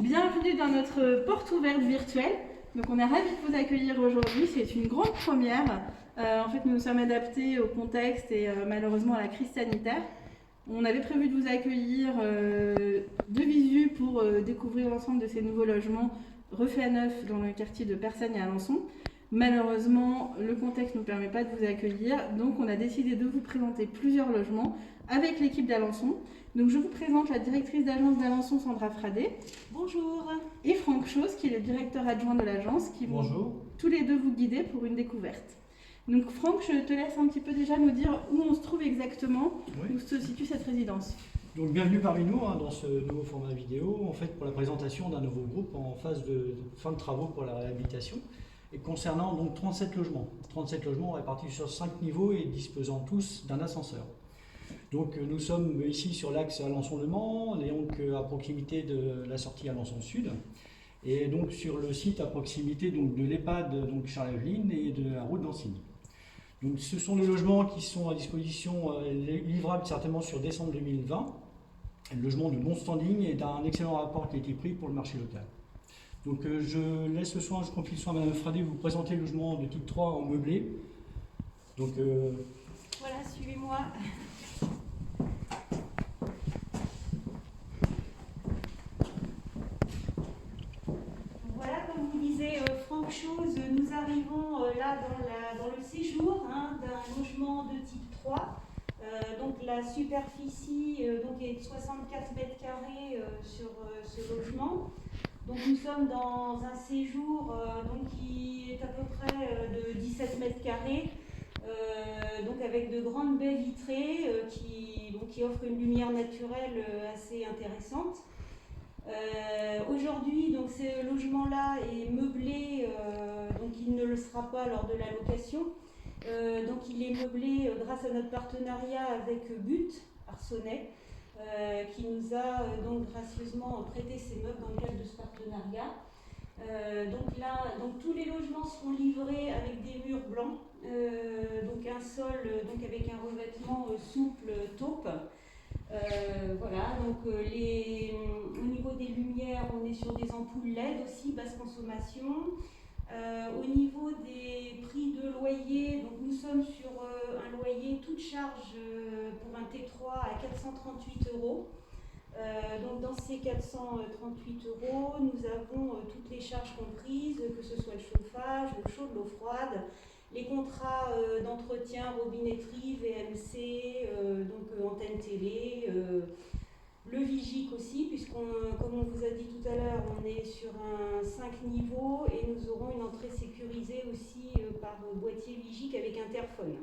Bienvenue dans notre porte ouverte virtuelle. Donc on est ravis de vous accueillir aujourd'hui, c'est une grande première. En fait, nous nous sommes adaptés au contexte et malheureusement à la crise sanitaire. On avait prévu de vous accueillir de visu pour découvrir l'ensemble de ces nouveaux logements refaits à neuf dans le quartier de Persaigne à Alençon. Malheureusement, le contexte ne nous permet pas de vous accueillir, donc on a décidé de vous présenter plusieurs logements avec l'équipe d'Alençon. Donc je vous présente la directrice d'agence d'Alençon, Sandra Fradet. Bonjour. Et Franck Chose, qui est le directeur adjoint de l'agence, qui vont tous les deux vous guider pour une découverte. Donc Franck, je te laisse un petit peu déjà nous dire où on se trouve exactement, où se situe cette résidence. Donc bienvenue parmi nous dans ce nouveau format vidéo, en fait pour la présentation d'un nouveau groupe en phase de fin de travaux pour la réhabilitation. Et concernant donc 37 logements. 37 logements répartis sur 5 niveaux et disposant tous d'un ascenseur. Donc nous sommes ici sur l'axe Alençon-Le Mans, et donc à proximité de la sortie Alençon-Sud. Et donc sur le site à proximité donc, de l'EHPAD Charles-Eveline et de la route d'Ansigny. Donc ce sont les logements qui sont à disposition livrables certainement sur décembre 2020. Le logement de bon standing et d'un excellent rapport qui a été pris pour le marché local. Donc je laisse le soin, je confie le soin à Mme Fradet de vous présenter le logement de type 3 en meublé. Donc voilà, suivez-moi. Voilà, comme vous disait Franck Chose, nous arrivons là dans le séjour d'un logement de type 3. Donc la superficie est de 64 mètres carrés sur ce logement. Donc nous sommes dans un séjour qui est à peu près de 17 mètres carrés, donc avec de grandes baies vitrées qui offrent une lumière naturelle assez intéressante. Aujourd'hui, donc ce logement-là est meublé, donc il ne le sera pas lors de la location. Donc il est meublé grâce à notre partenariat avec But Arcenay, qui nous a donc gracieusement prêté ses meubles dans le cadre de ce partenariat. Donc tous les logements seront livrés avec des murs blancs, donc un sol avec un revêtement souple taupe. Voilà, donc au niveau des lumières, on est sur des ampoules LED aussi, basse consommation. Au niveau des prix de loyer, donc nous sommes sur un loyer toute charge pour un T3 à 438 €. Donc dans ces 438 €, nous avons toutes les charges comprises, que ce soit le chauffage, l'eau chaude, l'eau froide, les contrats d'entretien, robinetterie, VMC, antenne télé, le Vigic aussi, comme on vous a dit tout à l'heure, on est sur un 5 niveaux et nous aurons une entrée sécurisée aussi par boîtier Vigic avec interphone.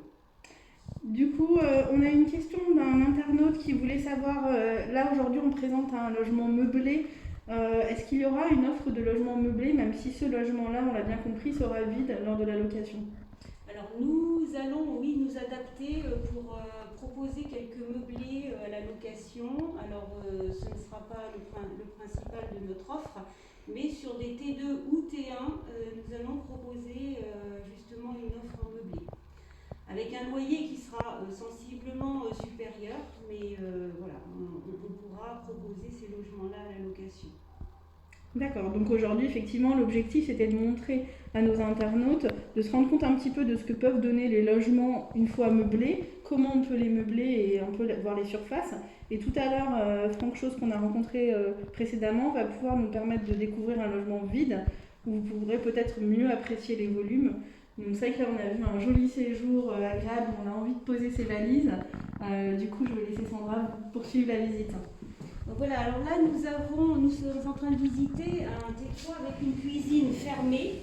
Du coup, on a une question d'un internaute qui voulait savoir, là aujourd'hui on présente un logement meublé, est-ce qu'il y aura une offre de logement meublé, même si ce logement-là, on l'a bien compris, sera vide lors de la location? Alors nous allons, nous adapter pour proposer quelques meublés à la location. Alors ce ne sera pas le principal de notre offre, mais sur des T2 ou T1, nous allons proposer justement une offre en meublé. Avec un loyer qui sera sensiblement supérieur, mais voilà, on pourra proposer ces logements-là à la location. D'accord, donc aujourd'hui, effectivement, l'objectif c'était de montrer à nos internautes, de se rendre compte un petit peu de ce que peuvent donner les logements une fois meublés, comment on peut les meubler et un peu voir les surfaces. Et tout à l'heure, Franck Chose, qu'on a rencontré précédemment, va pouvoir nous permettre de découvrir un logement vide, où vous pourrez peut-être mieux apprécier les volumes. Donc c'est vrai que là, on a vu un joli séjour agréable, on a envie de poser ses valises. Du coup, je vais laisser Sandra poursuivre la visite. Donc voilà, alors là nous sommes en train de visiter un T3 avec une cuisine fermée.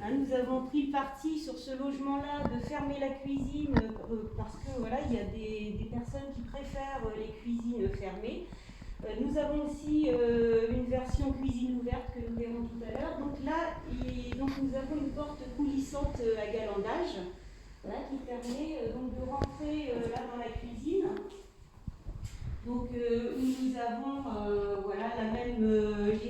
Nous avons pris le parti sur ce logement-là de fermer la cuisine parce que voilà, il y a des personnes qui préfèrent les cuisines fermées. Nous avons aussi une version cuisine ouverte que nous verrons tout à l'heure. Donc là, nous avons une porte coulissante à galandage, qui permet de rentrer là dans la cuisine. Donc nous avons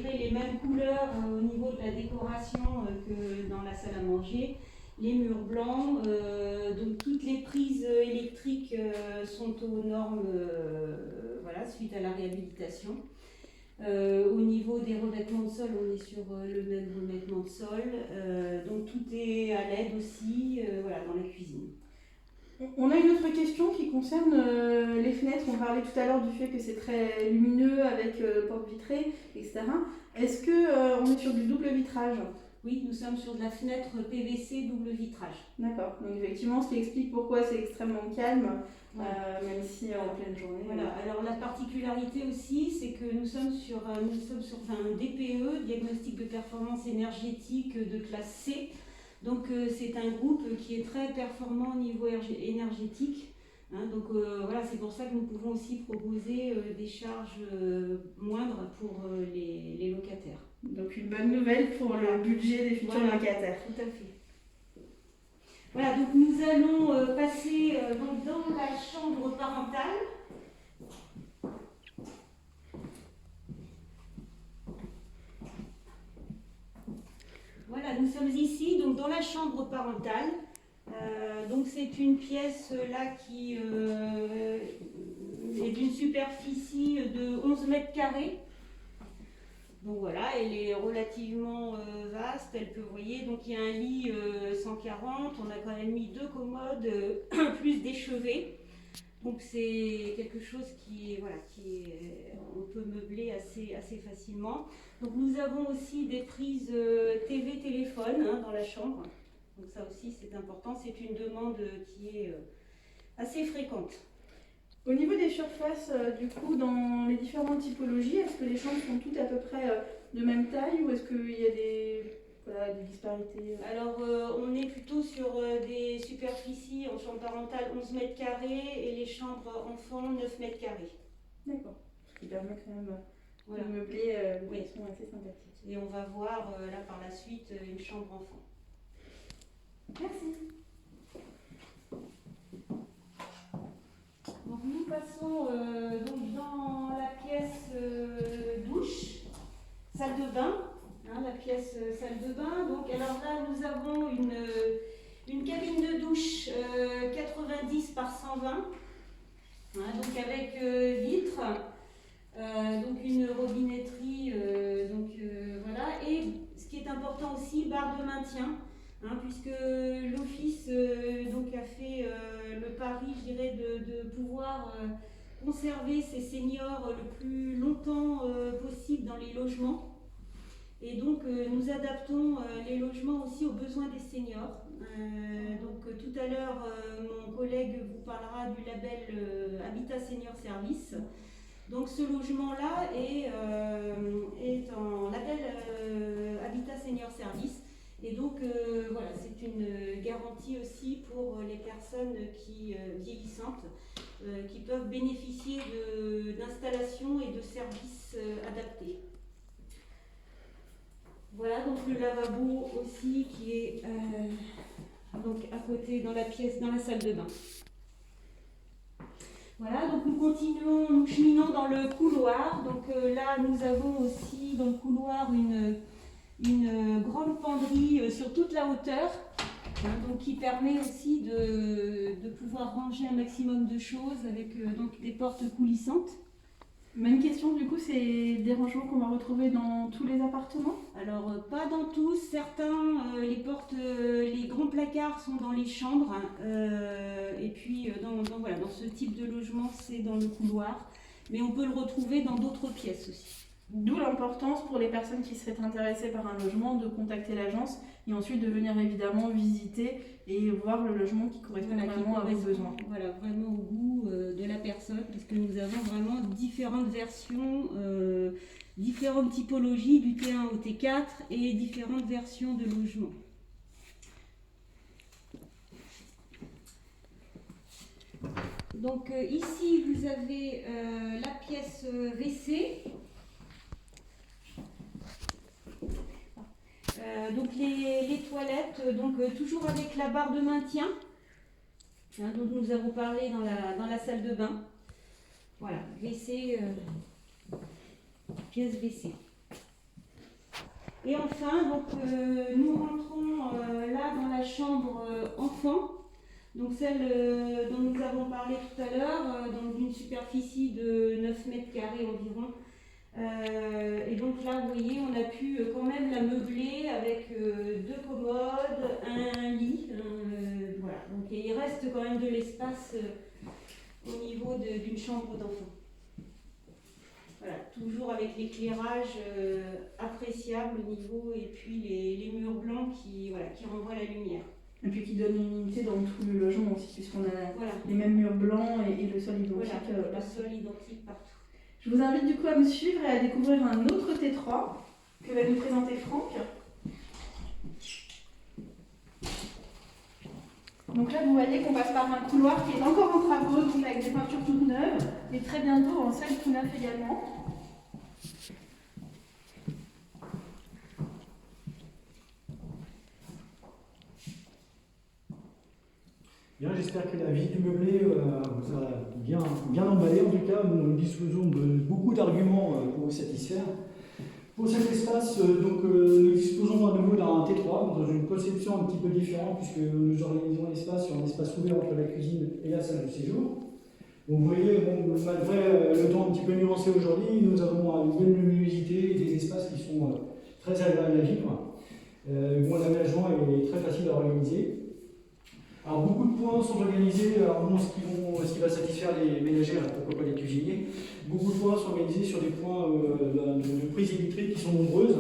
les mêmes couleurs au niveau de la décoration que dans la salle à manger. Les murs blancs, donc toutes les prises électriques sont aux normes suite à la réhabilitation. Au niveau des revêtements de sol, on est sur le même revêtement de sol. Donc tout est à LED aussi, voilà, dans la cuisine. On a une autre question qui concerne les fenêtres. On parlait tout à l'heure du fait que c'est très lumineux avec porte vitrée, etc. Est-ce qu'on est sur du double vitrage? Oui, nous sommes sur de la fenêtre PVC double vitrage. D'accord, donc effectivement, ce qui explique pourquoi c'est extrêmement calme, même si en pleine journée. Voilà, alors la particularité aussi, c'est que nous sommes sur un DPE, diagnostic de performance énergétique de classe C. Donc c'est un groupe qui est très performant au niveau énergétique. Donc voilà, c'est pour ça que nous pouvons aussi proposer des charges moindres pour les locataires. Donc une bonne nouvelle pour le budget des futurs locataires. Tout à fait. Voilà, donc nous allons passer donc dans la chambre parentale. Voilà, nous sommes ici, donc dans la chambre parentale. Donc c'est une pièce là qui est d'une superficie de 11 mètres carrés. Donc voilà, elle est relativement vaste, elle peut, vous voyez, donc il y a un lit 140, on a quand même mis 2 commodes plus des chevets. Donc c'est quelque chose qui on peut meubler assez facilement. Donc nous avons aussi des prises TV téléphone dans la chambre. Donc ça aussi c'est important, c'est une demande qui est assez fréquente. Au niveau des surfaces, du coup, dans les différentes typologies, est-ce que les chambres sont toutes à peu près de même taille ou est-ce qu'il y a des disparités? Alors, on est plutôt sur des superficies en chambre parentale 11 mètres carrés et les chambres enfants 9 mètres carrés. D'accord, ce qui permet quand même de meubler de façon assez sympathique. Et on va voir là par la suite une chambre enfant. Merci. Donc nous passons donc dans la pièce douche, salle de bain, la pièce salle de bain. Donc alors là nous avons une cabine de douche 90 par 120, donc avec vitre, donc une robinetterie, voilà. Et ce qui est important aussi, barre de maintien. Puisque l'office a fait le pari, je dirais, de pouvoir conserver ces seniors le plus longtemps possible dans les logements. Et donc nous adaptons les logements aussi aux besoins des seniors. Donc tout à l'heure, mon collègue vous parlera du label Habitat Senior Service. Donc ce logement-là est en label Habitat Senior Service. Et donc, voilà, c'est une garantie aussi pour les personnes vieillissantes qui peuvent bénéficier d'installations et de services adaptés. Voilà, donc le lavabo aussi qui est donc à côté dans la pièce, dans la salle de bain. Voilà, donc nous cheminons dans le couloir. Donc là, nous avons aussi dans le couloir une grande penderie sur toute la hauteur, donc qui permet aussi de pouvoir ranger un maximum de choses avec donc des portes coulissantes. Même question, du coup, c'est des rangements qu'on va retrouver dans tous les appartements? Alors, pas dans tous. Certains, les portes, les grands placards sont dans les chambres. Et puis, dans ce type de logement, c'est dans le couloir. Mais on peut le retrouver dans d'autres pièces aussi. D'où l'importance pour les personnes qui seraient intéressées par un logement de contacter l'agence et ensuite de venir évidemment visiter et voir le logement qui correspond vraiment à vos besoins. Voilà, vraiment au goût de la personne, parce que nous avons vraiment différentes versions, différentes typologies du T1 au T4 et différentes versions de logement. Donc ici vous avez la pièce WC. Donc les toilettes, toujours avec la barre de maintien, dont nous avons parlé dans la salle de bain. Voilà, WC, pièce WC. Et enfin, nous rentrons là dans la chambre enfant, donc celle dont nous avons parlé tout à l'heure, dans une superficie de 9 mètres carrés environ, Et donc là, vous voyez, on a pu quand même la meubler avec 2 commodes, un lit. Voilà. Donc il reste quand même de l'espace au niveau d'une chambre d'enfant. Voilà, toujours avec l'éclairage appréciable au niveau et puis les murs blancs qui renvoient la lumière. Et puis qui donne une unité dans tout le logement aussi, puisqu'on a Voilà. les mêmes murs blancs et le sol identique. Voilà, le sol identique partout. Je vous invite du coup à me suivre et à découvrir un autre T3 que va nous présenter Franck. Donc là, vous voyez qu'on passe par un couloir qui est encore en travaux, donc avec des peintures toutes neuves, et très bientôt en salle tout neuf également. Bien, j'espère que la visite du meublé vous a bien emballé. En tout cas, nous disposons de beaucoup d'arguments pour vous satisfaire. Pour cet espace, nous disposons à nouveau d'un T3, dans une conception un petit peu différente, puisque nous organisons l'espace sur un espace ouvert entre la cuisine et la salle de séjour. Donc, vous voyez, malgré le temps un petit peu nuancé aujourd'hui, nous avons une belle luminosité et des espaces qui sont très agréables à vivre. L'aménagement est très facile à organiser. Alors, beaucoup de points sont organisés, ce qui va satisfaire les ménagères, pourquoi pas les cuisiniers. Beaucoup de points sont organisés sur des points de prise électrique qui sont nombreuses,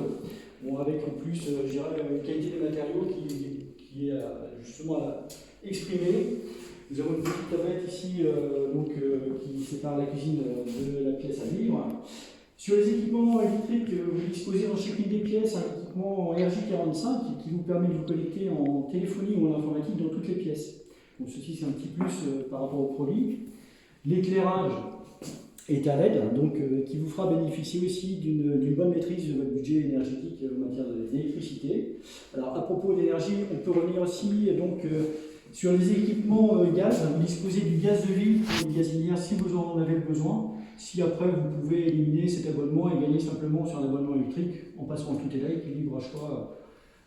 avec en plus une qualité des matériaux qui est justement exprimée. Nous avons une petite tablette ici qui sépare la cuisine de la pièce à vivre. Sur les équipements électriques, vous disposez dans chacune des pièces un équipement RJ45 qui vous permet de vous connecter en téléphonie ou en informatique dans toutes les pièces. Donc ceci c'est un petit plus par rapport au produit. L'éclairage est à LED, qui vous fera bénéficier aussi d'une bonne maîtrise de votre budget énergétique en matière d'électricité. Alors à propos d'énergie, on peut revenir aussi sur les équipements gaz. Vous disposez du gaz de ville pour les gazinières si vous en avez le besoin. Si après vous pouvez éliminer cet abonnement et gagner simplement sur un abonnement électrique en passant en tout élève, qui est libre à choix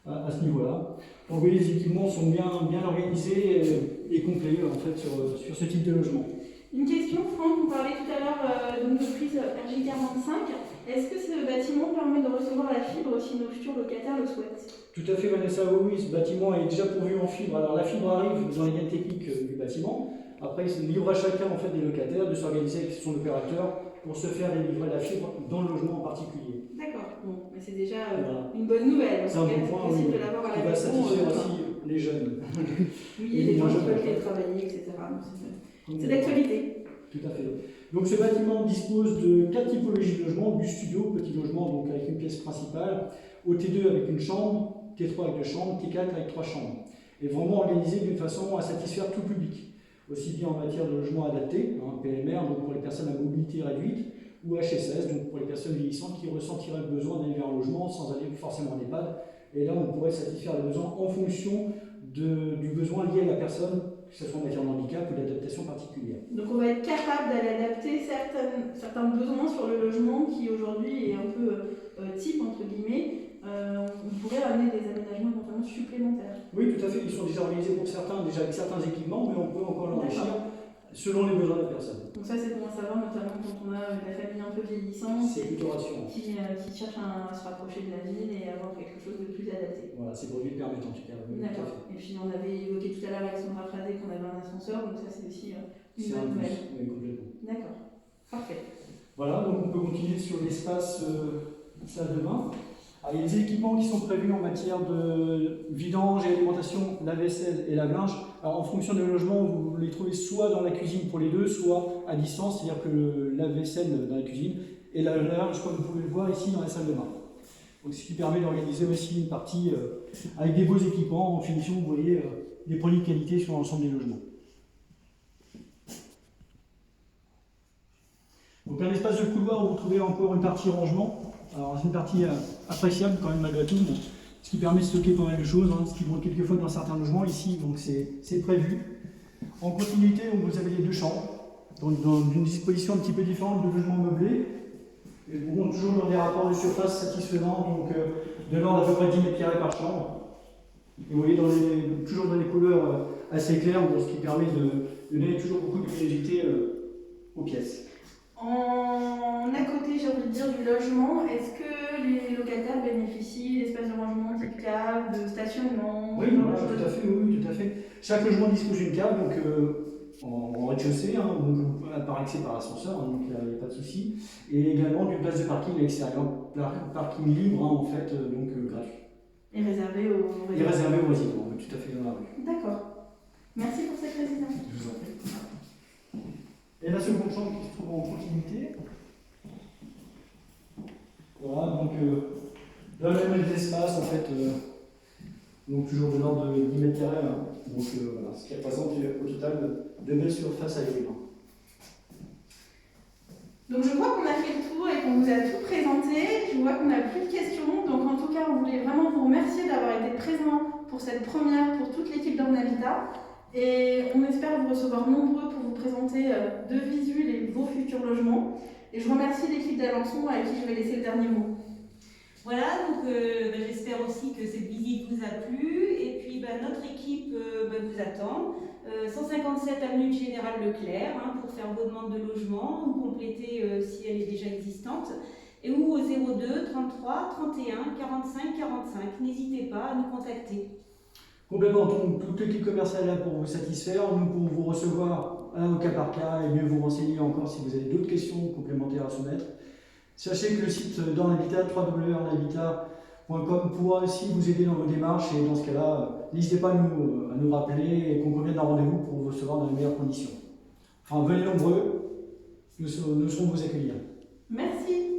à ce niveau-là. Donc vous voyez, les équipements sont bien organisés et complets en fait sur ce type de logement. Une question, Franck, vous parlez tout à l'heure de prise RJ45. Est-ce que ce bâtiment permet de recevoir la fibre si nos futurs locataires le souhaitent? Tout à fait, Vanessa, oui, ce bâtiment est déjà pourvu en fibre. Alors la fibre arrive dans les gaines techniques du bâtiment. Après, c'est libre à chacun en fait, des locataires de s'organiser avec son opérateur pour se faire délivrer la fibre dans le logement en particulier. D'accord, bon, mais c'est déjà une bonne nouvelle. C'est un bon point possible de l'avoir à la qui va maison, satisfaire aussi les jeunes. Oui, et les gens qui veulent travailler, etc. C'est d'actualité. Tout à fait. Donc ce bâtiment dispose de 4 typologies de logements, du studio, petit logement donc avec une pièce principale, au T2 avec une chambre, T3 avec 2 chambres, T4 avec 3 chambres. Et vraiment organisé d'une façon à satisfaire tout public. Aussi bien en matière de logement adapté, PMR, donc pour les personnes à mobilité réduite, ou HSS, donc pour les personnes vieillissantes qui ressentiraient le besoin d'aller vers un logement sans aller forcément en EHPAD. Et là, on pourrait satisfaire les besoins en fonction du besoin lié à la personne, que ce soit en matière de handicap ou d'adaptation particulière. Donc on va être capable d'aller adapter certains besoins sur le logement qui aujourd'hui est un peu type, entre guillemets. On pourrait amener des aménagements éventuellement supplémentaires. Oui, tout à fait. Ils sont déjà organisés pour certains, déjà avec certains équipements, mais on peut encore l'enrichir selon les besoins de la personne. Donc ça, c'est bon à savoir, notamment quand on a la famille un peu vieillissante. C'est plutôt rassurant. Qui cherche à se rapprocher de la ville et avoir quelque chose de plus adapté. Voilà, ces produits permettent en tout cas. D'accord. Et puis on avait évoqué tout à l'heure avec Sandra Fradé qu'on avait un ascenseur, donc ça c'est aussi une bonne nouvelle. Oui, complètement. D'accord. Parfait. Voilà, donc on peut continuer sur l'espace salle de bain. Alors, il y a des équipements qui sont prévus en matière de vidange et alimentation, lave-vaisselle et lave-linge. Alors, en fonction des logements, vous les trouvez soit dans la cuisine pour les deux, soit à distance, c'est-à-dire que le lave-vaisselle dans la cuisine et la lave-linge, comme vous pouvez le voir ici dans la salle de bain. Donc, ce qui permet d'organiser aussi une partie avec des beaux équipements. En finition, vous voyez des produits de qualité sur l'ensemble des logements. Donc, un espace de couloir où vous trouvez encore une partie rangement. Alors c'est une partie appréciable quand même malgré tout, ce qui permet de stocker pas mal de choses, ce qui manque quelquefois dans certains logements ici, donc c'est prévu. En continuité, vous avez les 2 chambres, donc dans une disposition un petit peu différente de logements meublés, et bon, toujours dans des rapports de surface satisfaisants, donc de l'ordre d'à peu près 10 mètres carrés par chambre. Et vous voyez toujours dans les couleurs assez claires, ce qui permet de donner toujours beaucoup de luminosité aux pièces. À côté, j'ai envie de dire, du logement tout à fait, oui, tout à fait. Chaque logement dispose d'une cave, donc en rez-de-chaussée, hein, donc par accès par ascenseur, hein, donc il n'y a pas de souci. Et également d'une place de parking à l'extérieur, parking libre, hein, en fait, donc gratuit. Et réservé aux Et réservé aux résidents, oui, tout à fait dans la rue. D'accord. Merci pour cette précision. Je vous en prie. Et la seconde chambre qui se trouve en continuité. Voilà, donc là, le même d'espace, en fait, donc toujours de l'ordre de 10 mètres carrés, hein. Donc voilà, ce qui représente au total 2 belles surfaces à vivre. Donc je vois qu'on a fait le tour et qu'on vous a tout présenté. Je vois qu'on n'a plus de questions. Donc en tout cas, on voulait vraiment vous remercier d'avoir été présent pour cette première, pour toute l'équipe d'Orne Habitat. Et on espère vous recevoir nombreux pour vous présenter de visu vos futurs logements. Et je remercie l'équipe d'Alençon avec qui je vais laisser le dernier mot. Voilà, donc j'espère aussi que cette visite vous a plu. Et puis notre équipe vous attend. 157 avenue du Général Leclerc, hein, pour faire vos demandes de logement ou compléter si elle est déjà existante. Et ou au 02 33 31 45 45. N'hésitez pas à nous contacter. Complètement, donc toute l'équipe commerciale est là pour vous satisfaire, nous pour vous recevoir au cas par cas et mieux vous renseigner encore si vous avez d'autres questions complémentaires à soumettre. Sachez que le site d'Orne Habitat, www.ornehabitat.com, pourra aussi vous aider dans vos démarches et dans ce cas-là, n'hésitez pas à nous rappeler et qu'on convienne d'un rendez-vous pour vous recevoir dans les meilleures conditions. Enfin, venez nombreux, nous saurons vous accueillir. Merci.